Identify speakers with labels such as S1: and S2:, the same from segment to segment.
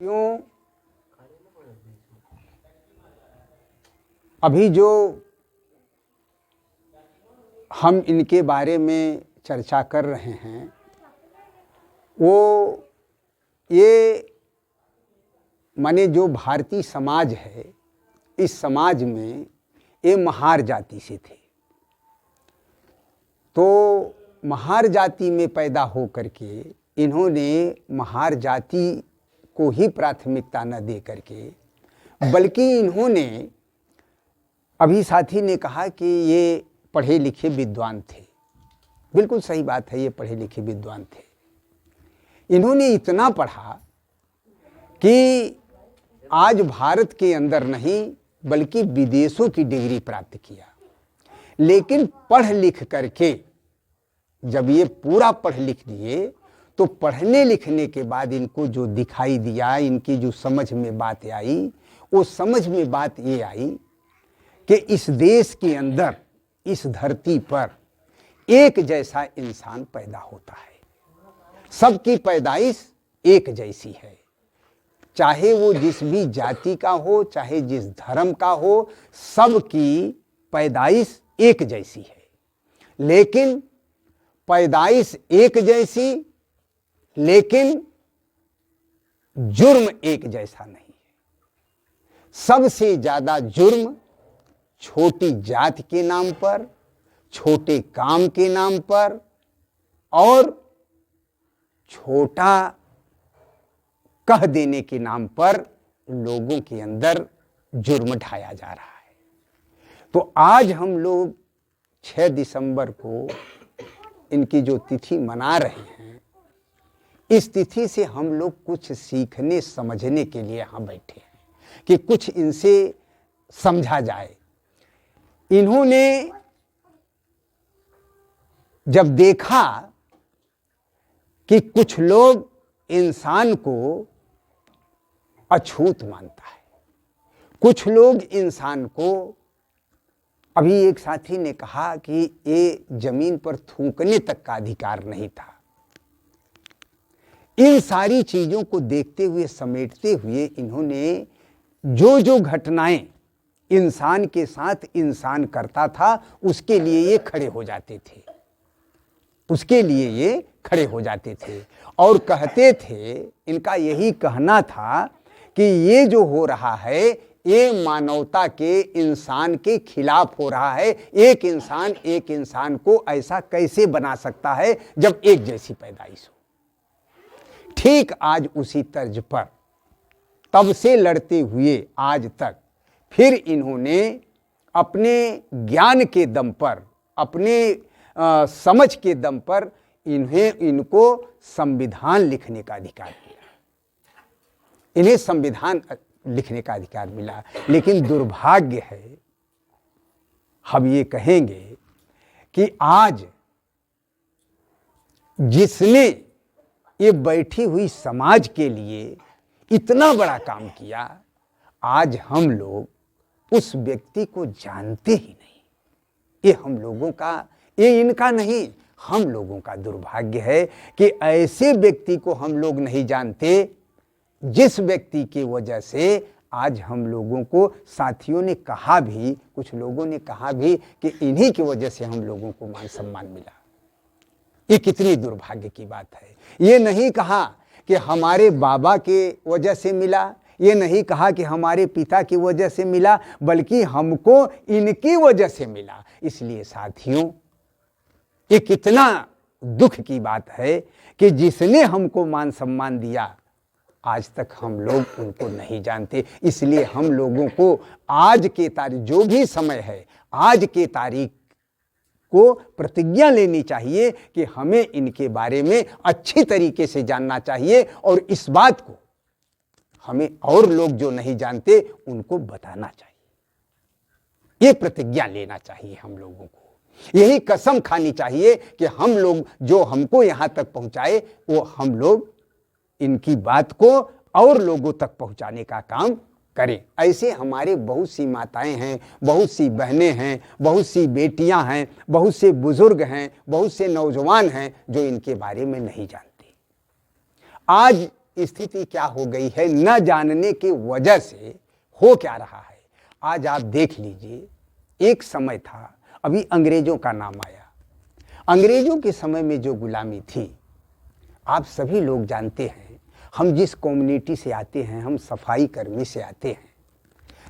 S1: क्यों अभी जो हम इनके बारे में चर्चा कर रहे हैं वो ये माने जो भारतीय समाज है, इस समाज में ये महार जाति से थे। तो महार जाति में पैदा हो करके इन्होंने महार जाति को ही प्राथमिकता न दे करके, बल्कि इन्होंने, अभी साथी ने कहा कि ये पढ़े लिखे विद्वान थे, बिल्कुल सही बात है, ये पढ़े लिखे विद्वान थे। इन्होंने इतना पढ़ा कि आज भारत के अंदर नहीं बल्कि विदेशों की डिग्री प्राप्त किया। लेकिन पढ़ लिख करके जब ये पूरा पढ़ लिख दिए तो पढ़ने लिखने के बाद इनको जो दिखाई दिया, इनकी जो समझ में बात आई, वो समझ में बात ये आई कि इस देश के अंदर, इस धरती पर एक जैसा इंसान पैदा होता है। सबकी पैदाइश एक जैसी है, चाहे वो जिस भी जाति का हो, चाहे जिस धर्म का हो, सबकी पैदाइश एक जैसी है। लेकिन पैदाइश एक जैसी, लेकिन जुर्म एक जैसा नहीं है। सबसे ज्यादा जुर्म छोटी जाति के नाम पर, छोटे काम के नाम पर और छोटा कह देने के नाम पर लोगों के अंदर जुर्म ढाया जा रहा है। तो आज हम लोग 6 दिसंबर को इनकी जो तिथि मना रहे हैं, इस तिथि से हम लोग कुछ सीखने समझने के लिए यहाँ बैठे हैं कि कुछ इनसे समझा जाए। इन्होंने जब देखा कि कुछ लोग इंसान को अछूत मानता है, कुछ लोग इंसान को, अभी एक साथी ने कहा कि ये जमीन पर थूकने तक का अधिकार नहीं था। इन सारी चीजों को देखते हुए, समेटते हुए इन्होंने जो जो घटनाएं इंसान के साथ इंसान करता था उसके लिए ये खड़े हो जाते थे, उसके लिए ये खड़े हो जाते थे और कहते थे, इनका यही कहना था कि ये जो हो रहा है ये मानवता के, इंसान के खिलाफ हो रहा है। एक इंसान को ऐसा कैसे बना सकता है जब एक जैसी पैदाइश हो। ठीक आज उसी तर्ज पर तब से लड़ते हुए आज तक फिर इन्होंने अपने ज्ञान के दम पर, अपने समझ के दम पर इनको संविधान लिखने का अधिकार मिला। इन्हें संविधान लिखने का अधिकार मिला। लेकिन दुर्भाग्य है, हम ये कहेंगे कि आज जिसने ये बैठी हुई समाज के लिए इतना बड़ा काम किया, आज हम लोग उस व्यक्ति को जानते ही नहीं। ये हम लोगों का, ये इनका नहीं, हम लोगों का दुर्भाग्य है कि ऐसे व्यक्ति को हम लोग नहीं जानते जिस व्यक्ति की वजह से आज हम लोगों को, साथियों ने कहा भी, कुछ लोगों ने कहा भी कि इन्हीं की वजह से हम लोगों को मान सम्मान मिला। ये कितनी दुर्भाग्य की बात है। ये नहीं कहा कि हमारे बाबा के वजह से मिला, ये नहीं कहा कि हमारे पिता की वजह से मिला, बल्कि हमको इनकी वजह से मिला। इसलिए साथियों, ये कितना दुख की बात है कि जिसने हमको मान सम्मान दिया, आज तक हम लोग उनको नहीं जानते। इसलिए हम लोगों को आज के तारीख, जो भी समय है, आज के तारीख को प्रतिज्ञा लेनी चाहिए कि हमें इनके बारे में अच्छी तरीके से जानना चाहिए और इस बात को हमें और लोग जो नहीं जानते उनको बताना चाहिए। ये प्रतिज्ञा लेना चाहिए हम लोगों को। यही कसम खानी चाहिए कि हम लोग जो हमको यहाँ तक पहुँचाए, वो हम लोग इनकी बात को और लोगों तक पहुँचाने का काम करें। ऐसे हमारे बहुत सी माताएं हैं, बहुत सी बहनें हैं, बहुत सी बेटियां हैं, बहुत से बुजुर्ग हैं, बहुत से नौजवान हैं जो इनके बारे में नहीं जानते। आज स्थिति क्या हो गई है, न जानने की वजह से हो क्या रहा है। आज आप देख लीजिए, एक समय था, अभी अंग्रेजों का नाम आया। अंग्रेजों के समय में जो गुलामी थी, आप सभी लोग जानते हैं, हम जिस कम्युनिटी से आते हैं, हम सफाई कर्मी से आते हैं।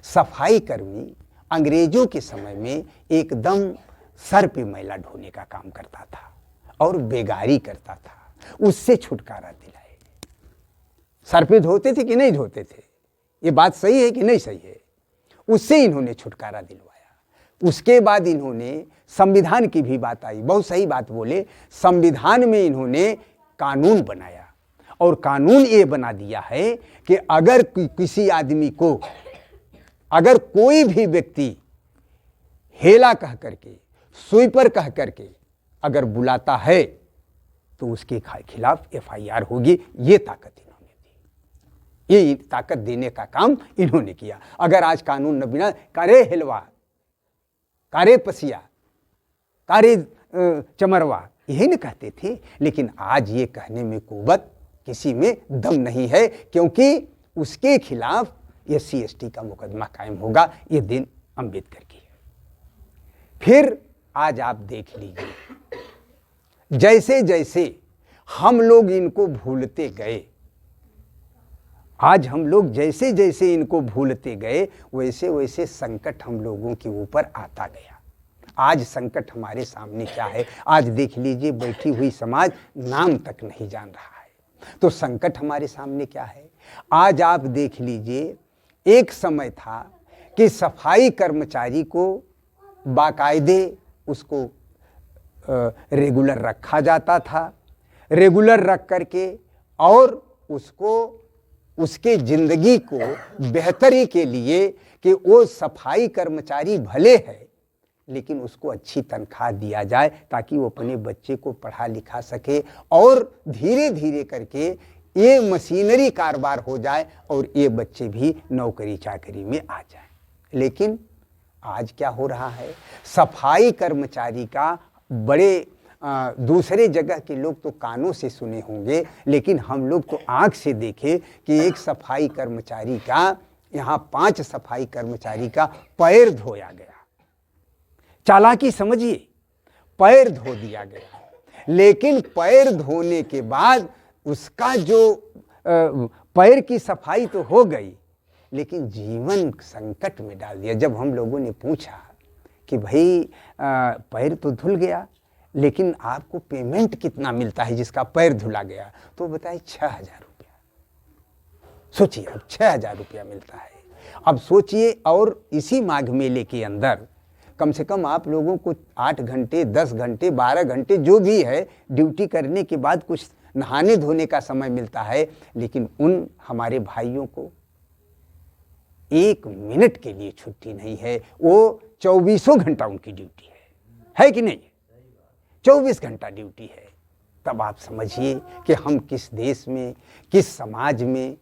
S1: सफाई कर्मी अंग्रेजों के समय में एकदम सर पे मैला ढोने का काम करता था और बेगारी करता था, उससे छुटकारा दिलाए। सर पे धोते थे कि नहीं धोते थे, ये बात सही है कि नहीं सही है, उससे इन्होंने छुटकारा दिलवाया। उसके बाद इन्होंने संविधान की भी बात आई, बहुत सही बात बोले। संविधान में इन्होंने कानून बनाया और कानून ये बना दिया है कि अगर किसी आदमी को, अगर कोई भी व्यक्ति हेला कह करके, स्वीपर कह करके अगर बुलाता है तो उसके खिलाफ FIR होगी। ये ताकत इन्होंने दी, ये ताकत देने का काम इन्होंने किया। अगर आज कानून न बिना, कारे हेलवा, कारे पसिया, कारे चमरवा, यही न कहते थे। लेकिन आज ये कहने में कुव्वत किसी में दम नहीं है, क्योंकि उसके खिलाफ SC ST का मुकदमा कायम होगा। ये दिन अम्बेडकर की है। फिर आज आप देख लीजिए, जैसे जैसे हम लोग इनको भूलते गए, आज हम लोग जैसे जैसे इनको भूलते गए, वैसे वैसे संकट हम लोगों के ऊपर आता गया। आज संकट हमारे सामने क्या है, आज देख लीजिए, बैठी हुई समाज नाम तक नहीं जान रहा है। तो संकट हमारे सामने क्या है। आज आप देख लीजिए, एक समय था कि सफाई कर्मचारी को बाकायदे उसको रेगुलर रखा जाता था, रेगुलर रख करके और उसको, उसके जिंदगी को बेहतरी के लिए कि वो सफाई कर्मचारी भले है लेकिन उसको अच्छी तनख्वाह दिया जाए, ताकि वो अपने बच्चे को पढ़ा लिखा सके और धीरे धीरे करके ये मशीनरी कारोबार हो जाए और ये बच्चे भी नौकरी चाकरी में आ जाए। लेकिन आज क्या हो रहा है, सफाई कर्मचारी का बड़े दूसरे जगह के लोग तो कानों से सुने होंगे, लेकिन हम लोग तो आंख से देखे कि एक सफाई कर्मचारी का, यहाँ 5 सफाई कर्मचारी का पैर धोया गया। चालाकी समझिए, पैर धो दिया गया। लेकिन पैर धोने के बाद उसका जो पैर की सफाई तो हो गई, लेकिन जीवन संकट में डाल दिया। जब हम लोगों ने पूछा कि भाई पैर तो धुल गया, लेकिन आपको पेमेंट कितना मिलता है जिसका पैर धुला गया, तो बताए 6000 रुपया। सोचिए, अब 6000 रुपया मिलता है। अब सोचिए, और इसी माघ मेले के अंदर कम से कम आप लोगों को 8 घंटे, 10 घंटे, 12 घंटे जो भी है ड्यूटी करने के बाद कुछ नहाने धोने का समय मिलता है। लेकिन उन हमारे भाइयों को 1 मिनट के लिए छुट्टी नहीं है। वो 24 घंटा उनकी ड्यूटी है कि नहीं? 24 घंटा ड्यूटी है। तब आप समझिए कि हम किस देश में, किस समाज में,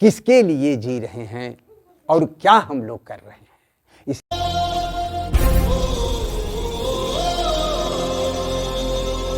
S1: किसके लिए जी रहे हैं और क्या हम लोग कर रहे हैं।